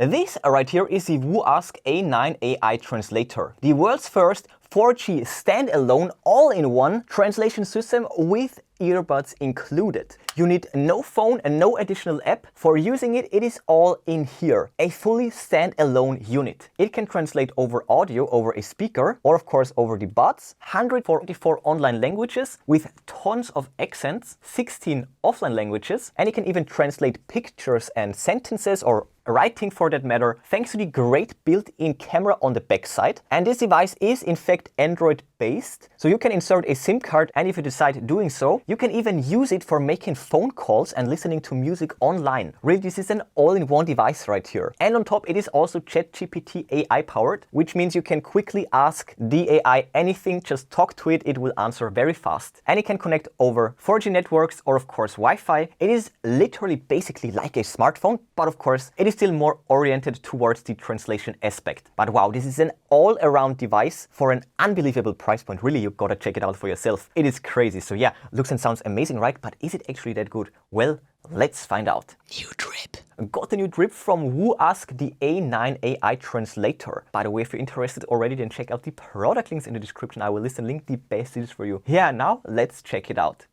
This right here is the Wooask A9 AI translator, the world's first 4G standalone all-in-one translation system with earbuds included. You need no phone and no additional app. For using it, it is all in here. A fully standalone unit. It can translate over audio over a speaker or of course over the buds. 144 online languages with tons of accents, 16 offline languages, and it can even translate pictures and sentences or writing for that matter, thanks to the great built-in camera on the backside. And this device is in fact Android based, so you can insert a SIM card, and if you decide doing so, you can even use it for making phone calls and listening to music online. Really, this is an all-in-one device right here. And on top, it is also ChatGPT AI powered, which means you can quickly ask the AI anything, just talk to it, it will answer very fast. And it can connect over 4G networks or of course Wi-Fi. It is literally basically like a smartphone, but of course it is still more oriented towards the translation aspect. But wow, this is an all-around device for an unbelievable price point. Really, you gotta check it out for yourself. It is crazy. So yeah, looks and sounds amazing, right? But is it actually that good? Well, let's find out. New drip. Got a new drip from Wooask, the A9 AI translator. By the way, if you're interested already, then check out the product links in the description. I will list and link the best deals for you. Yeah, now let's check it out.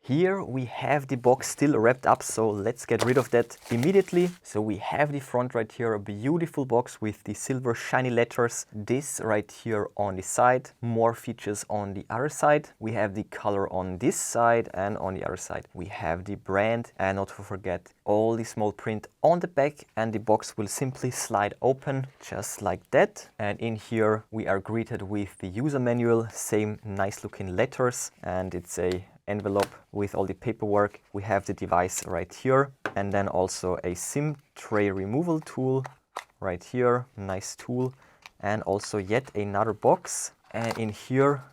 Here we have the box still wrapped up, so let's get rid of that immediately. So we have the front right here, a beautiful box with the silver shiny letters. This right here on the side, more features on the other side. We have the color on this side, and on the other side we have the brand, and not to forget all the small print on the back, and the box will simply slide open just like that. And in here we are greeted with the user manual, same nice looking letters, and it's a envelope with all the paperwork. We have the device right here, and then also a SIM tray removal tool right here, nice tool, and also yet another box. And in here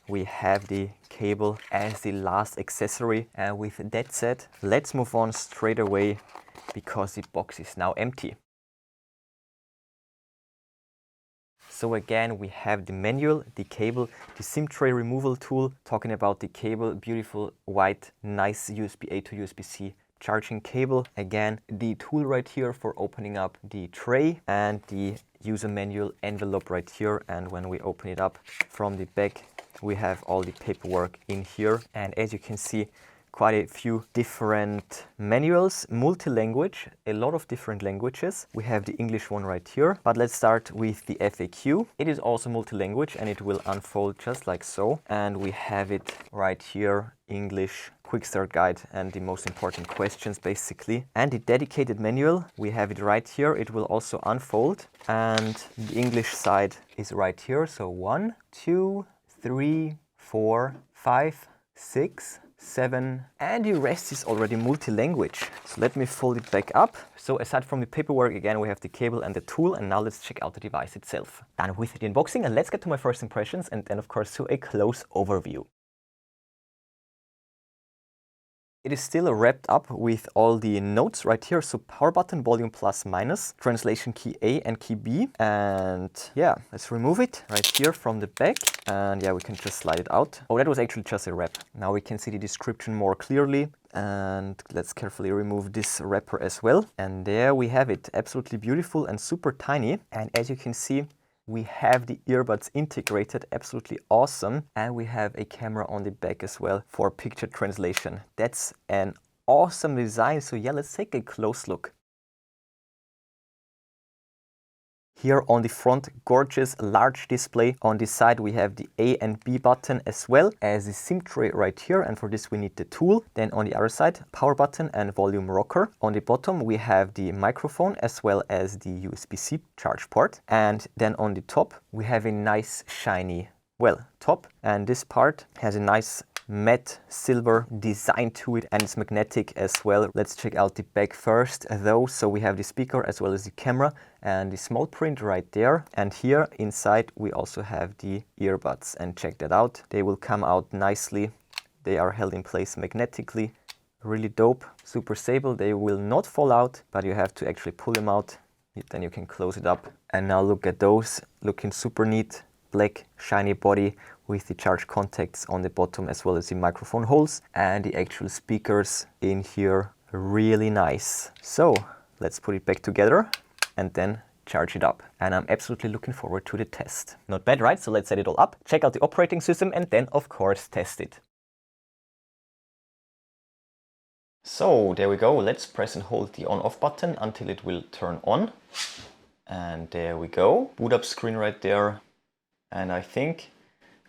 we have the cable as the last accessory. And with that said, let's move on straight away because the box is now empty. So again, we have the manual, the cable, the SIM tray removal tool. Talking about the cable, beautiful white, nice USB-A to USB-C charging cable. Again, the tool right here for opening up the tray, and the user manual envelope right here. And when we open it up from the back, we have all the paperwork in here. And as you can see, quite a few different manuals, multi-language, a lot of different languages. We have the English one right here, but let's start with the FAQ. It is also multi-language and it will unfold just like so. And we have it right here, English, quick start guide, and the most important questions basically. And the dedicated manual, we have it right here. It will also unfold, and the English side is right here. So 1, 2, 3, 4, 5, 6, 7, and the rest is already multi-language. So let me fold it back up. So aside from the paperwork, again, we have the cable and the tool, and now let's check out the device itself. Done with the unboxing, and let's get to my first impressions, and then of course to a close overview. It is still wrapped up with all the notes right here. So power button, volume plus minus, translation key A and key B. And yeah, let's remove it right here from the back. And yeah, we can just slide it out. Oh, that was actually just a wrap. Now we can see the description more clearly. And let's carefully remove this wrapper as well. And there we have it, absolutely beautiful and super tiny. And as you can see, we have the earbuds integrated, absolutely awesome. And we have a camera on the back as well for picture translation. That's an awesome design. So yeah, let's take a close look. Here on the front, gorgeous large display. On this side we have the A and B button as well as the SIM tray right here, and for this we need the tool. Then on the other side, power button and volume rocker. On the bottom we have the microphone as well as the USB-C charge port. And then on the top we have a nice shiny, well, top, and this part has a nice matte silver design to it, and it's magnetic as well. Let's check out the back first though. So we have the speaker as well as the camera and the small print right there. And here inside we also have the earbuds, and check that out. They will come out nicely. They are held in place magnetically. Really dope, super stable. They will not fall out, but you have to actually pull them out. Then you can close it up. And now look at those, looking super neat. Black shiny body with the charge contacts on the bottom as well as the microphone holes, and the actual speakers in here, Really nice. So let's put it back together and then charge it up. And I'm absolutely looking forward to the test. Not bad, right? So let's set it all up, check out the operating system, and then of course test it. So there we go. Let's press and hold the on-off button until it will turn on. And there we go. Boot up screen right there. And I think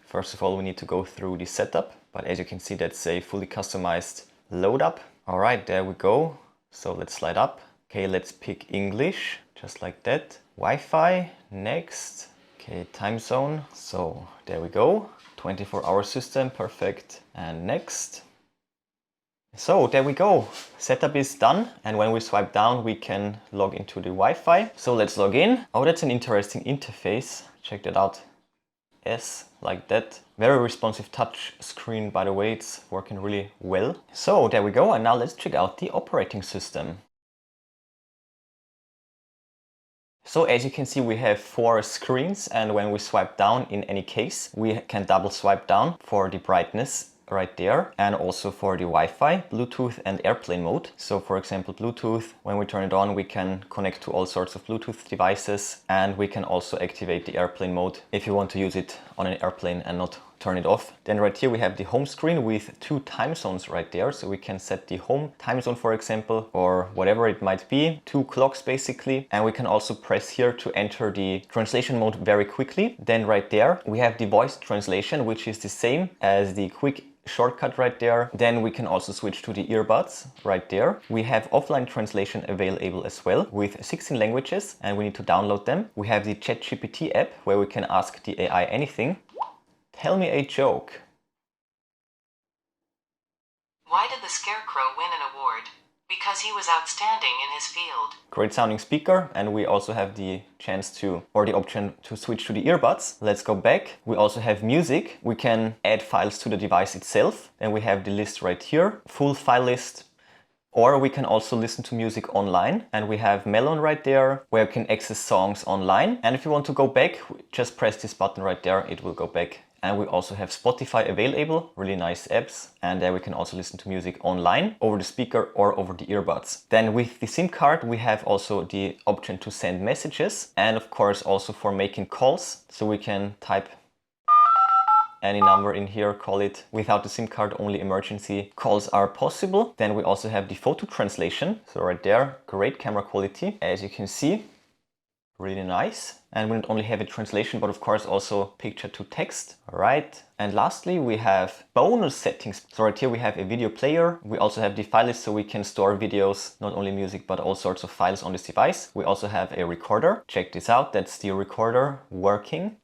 first of all we need to go through the setup. But as you can see, that's a fully customized load up. All right, there we go. So let's slide up. Okay, let's pick English, just like that. Wi-Fi, next. Okay, time zone. So there we go. 24-hour system, perfect. And next. So there we go. Setup is done. And when we swipe down, we can log into the Wi-Fi. So let's log in. Oh, that's an interesting interface. Check that out. Yes, like that. Very responsive touch screen, by the way, it's working really well. So there we go, and now let's check out the operating system. So as you can see, we have 4 screens, and when we swipe down, in any case, we can double swipe down for the brightness right there, and also for the Wi-Fi, Bluetooth and airplane mode. So for example, Bluetooth, when we turn it on, we can connect to all sorts of Bluetooth devices, and we can also activate the airplane mode if you want to use it on an airplane and not turn it off. Then right here we have the home screen with 2 time zones right there, so we can set the home time zone, for example, or whatever it might be, 2 clocks basically. And we can also press here to enter the translation mode very quickly. Then right there we have the voice translation, which is the same as the quick shortcut right there. Then we can also switch to the earbuds right there. We have offline translation available as well with 16 languages, and we need to download them. We have the ChatGPT app where we can ask the AI anything. Tell me a joke. Why did the Scarecrow win an award? Because he was outstanding in his field. Great sounding speaker, and we also have the chance to, or the option to switch to the earbuds. Let's go back. We also have music. We can add files to the device itself. Then we have the list right here, full file list. Or we can also listen to music online, and we have Melon right there where you can access songs online. And if you want to go back, just press this button right there, it will go back. And we also have Spotify available, really nice apps. And there we can also listen to music online over the speaker or over the earbuds. Then with the SIM card, we have also the option to send messages, and of course also for making calls. So we can type any number in here, call it. Without the SIM card, only emergency calls are possible. Then we also have the photo translation. So right there, great camera quality, as you can see. Really nice. And we not only have a translation, but of course also picture to text. All right. And lastly, we have bonus settings. So right here we have a video player. We also have the file list, so we can store videos, not only music, but all sorts of files on this device. We also have a recorder. Check this out. That's the recorder working.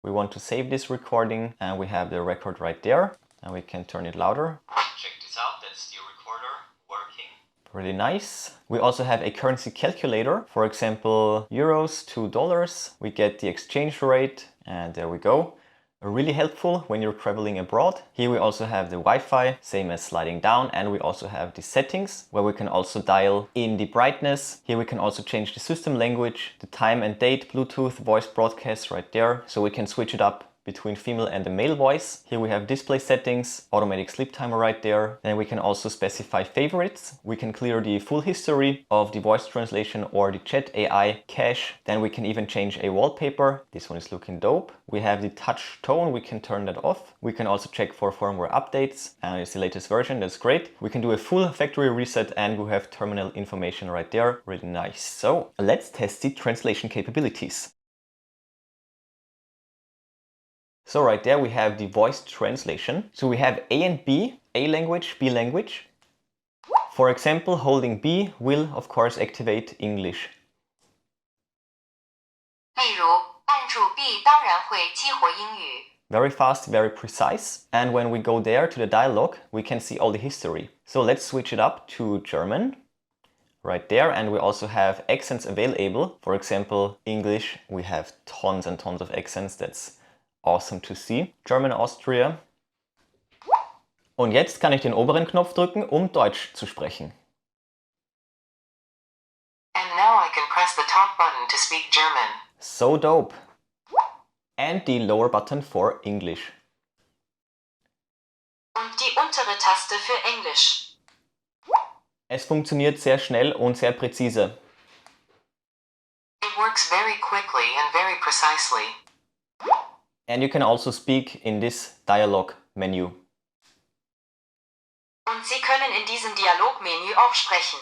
We want to save this recording, and we have the record right there, and we can turn it louder. Check this out. That's the recorder working. Really nice. We also have a currency calculator. For example, euros to dollars. We get the exchange rate, and there we go. Really helpful when you're traveling abroad. Here we also have the Wi-Fi, same as sliding down, and we also have the settings where we can also dial in the brightness. Here we can also change the system language, the time and date, Bluetooth, voice broadcast right there. So we can switch it up between female and the male voice. Here we have display settings, automatic sleep timer right there. Then we can also specify favorites. We can clear the full history of the voice translation or the chat AI cache. Then we can even change a wallpaper. This one is looking dope. We have the touch tone, we can turn that off. We can also check for firmware updates, and it's the latest version, that's great. We can do a full factory reset, and we have terminal information right there, really nice. So let's test the translation capabilities. So right there we have the voice translation. So we have A and B, A language, B language. For example, holding B will of course activate English. 例如，按住 B 当然会激活英语。 Very fast, very precise. And when we go there to the dialogue, we can see all the history. So let's switch it up to German. Right there, and we also have accents available. For example, English, we have tons and tons of accents. That's awesome to see. German, Austria. Und jetzt kann ich den oberen Knopf drücken, um Deutsch zu sprechen. And now I can press the top button to speak German. So dope. And the lower button for English. Und die untere Taste für Englisch. Es funktioniert sehr schnell und sehr präzise. It works very quickly and very precisely. And you can also speak in this dialog menu. Und Sie können in diesem Dialogmenü auch sprechen.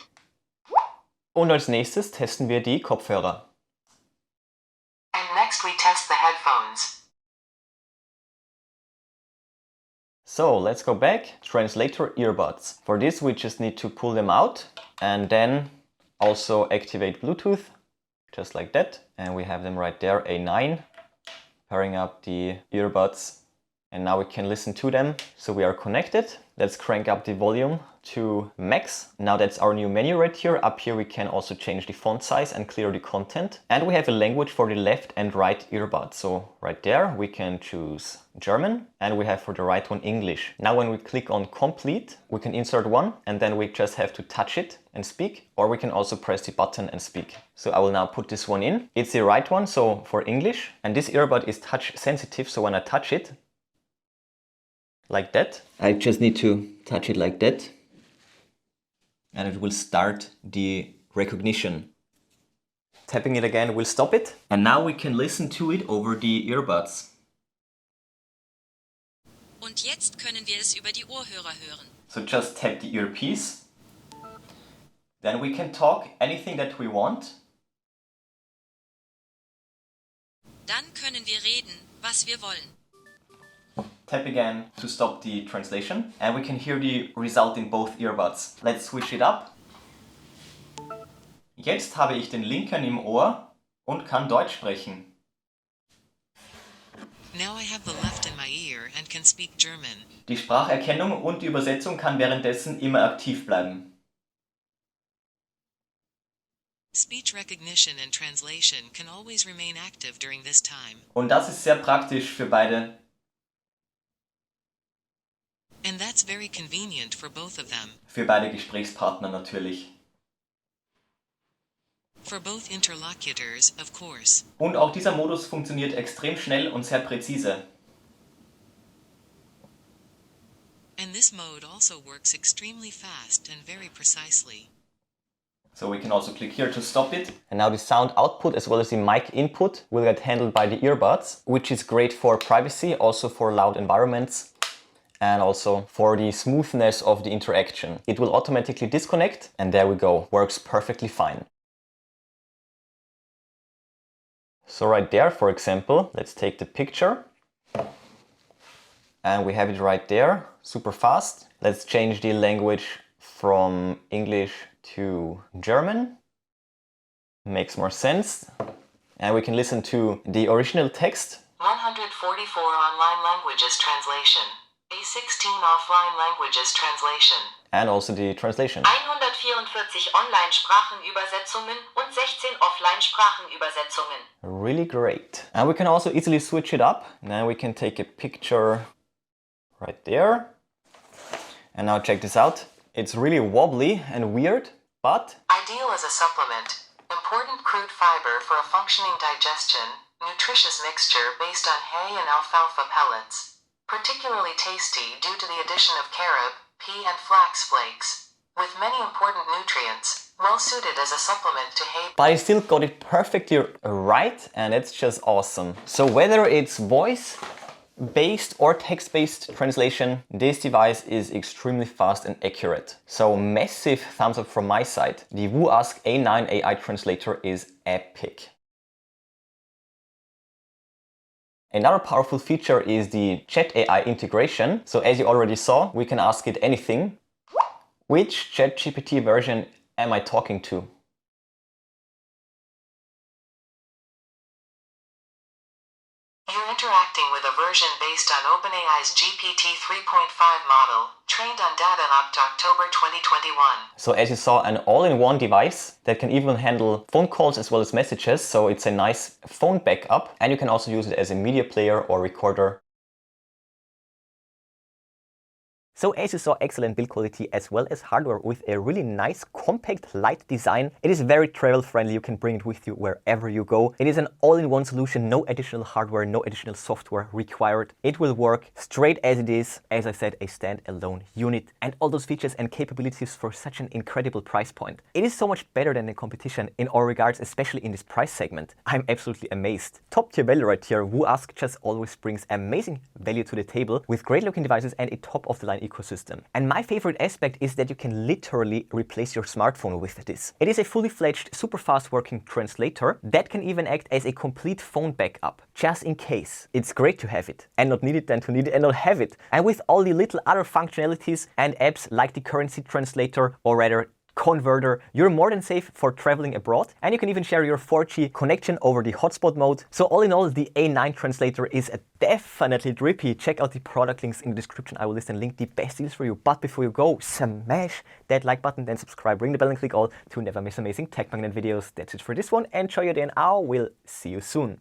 Und als nächstes testen wir die Kopfhörer. And next we test the headphones. So let's go back. Translator Earbuds. For this we just need to pull them out and then also activate Bluetooth, just like that. And we have them right there, A9, pairing up the earbuds. And now we can listen to them. So we are connected. Let's crank up the volume to max. Now that's our new menu right here. Up here we can also change the font size and clear the content. And we have a language for the left and right earbud. So right there we can choose German and we have for the right one English. Now when we click on complete, we can insert one and then we just have to touch it and speak, or we can also press the button and speak. So I will now put this one in. It's the right one, so for English. And this earbud is touch sensitive, so when I touch it, like that, I just need to touch it like that and it will start the recognition. Tapping it again will stop it. And now we can listen to it over the earbuds. Und jetzt können wir es über die Ohrhörer hören. So just tap the earpiece. Then we can talk anything that we want. Dann können wir reden, was wir wollen. Tap again to stop the translation and we can hear the result in both earbuds. Let's switch it up. Jetzt habe ich den linken im Ohr und kann Deutsch sprechen. Now I have the left in my ear and can speak German. Die Spracherkennung und die Übersetzung kann währenddessen immer aktiv bleiben. Speech recognition and translation can always remain active during this time. Und das ist sehr praktisch für beide. And that's very convenient for both of them. Für beide Gesprächspartner natürlich. For both interlocutors, of course. Und auch dieser Modus funktioniert extrem schnell und sehr präzise. And this mode also works extremely fast and very precisely. So we can also click here to stop it. And now the sound output as well as the mic input will get handled by the earbuds, which is great for privacy, also for loud environments, and also for the smoothness of the interaction. It will automatically disconnect and there we go, works perfectly fine. So right there, for example, let's take the picture and we have it right there, super fast. Let's change the language from English to German. Makes more sense. And we can listen to the original text. 144 online languages translation. A16 offline languages translation. And also the translation. 144 Online-Sprachenübersetzungen und 16 Offline-Sprachenübersetzungen. Really great. And we can also easily switch it up. Now we can take a picture right there. And now check this out. It's really wobbly and weird, but Ideal as a supplement. Important crude fiber for a functioning digestion. Nutritious mixture based on hay and alfalfa pellets. Particularly tasty due to the addition of carob, pea and flax flakes. With many important nutrients, well suited as a supplement to hay. but I still got it perfectly right and it's just awesome. So whether it's voice-based or text-based translation, this device is extremely fast and accurate. So massive thumbs up from my side. The Wooask A9 AI translator is epic. Another powerful feature is the Chat AI integration. So as you already saw, we can ask it anything. Which ChatGPT version am I talking to? You're interacting with a version based on OpenAI's GPT 3.5 model, trained on data up to October 2021. So as you saw, an all-in-one device that can even handle phone calls as well as messages. So it's a nice phone backup and you can also use it as a media player or recorder. So as you saw, excellent build quality as well as hardware with a really nice compact light design. It is very travel friendly, you can bring it with you wherever you go. It is an all-in-one solution, no additional hardware, no additional software required. It will work straight as it is, as I said, a standalone unit. And all those features and capabilities for such an incredible price point. It is so much better than the competition in all regards, especially in this price segment. I'm absolutely amazed. Top tier value right here. Wooask just always brings amazing value to the table with great looking devices and a top of the line ecosystem. And my favorite aspect is that you can literally replace your smartphone with this. It is a fully fledged, super fast working translator that can even act as a complete phone backup, just in case. It's great to have it and not need it than to need it and not have it. And with all the little other functionalities and apps like the currency translator or rather converter, you're more than safe for traveling abroad, and you can even share your 4G connection over the hotspot mode. So all in all, the A9 translator is definitely drippy. Check out the product links in the description. I will list and link the best deals for you. But before you go, smash that like button, then subscribe, ring the bell and click all to never miss amazing tech magnet videos. That's it for this one. Enjoy your day and I will see you soon.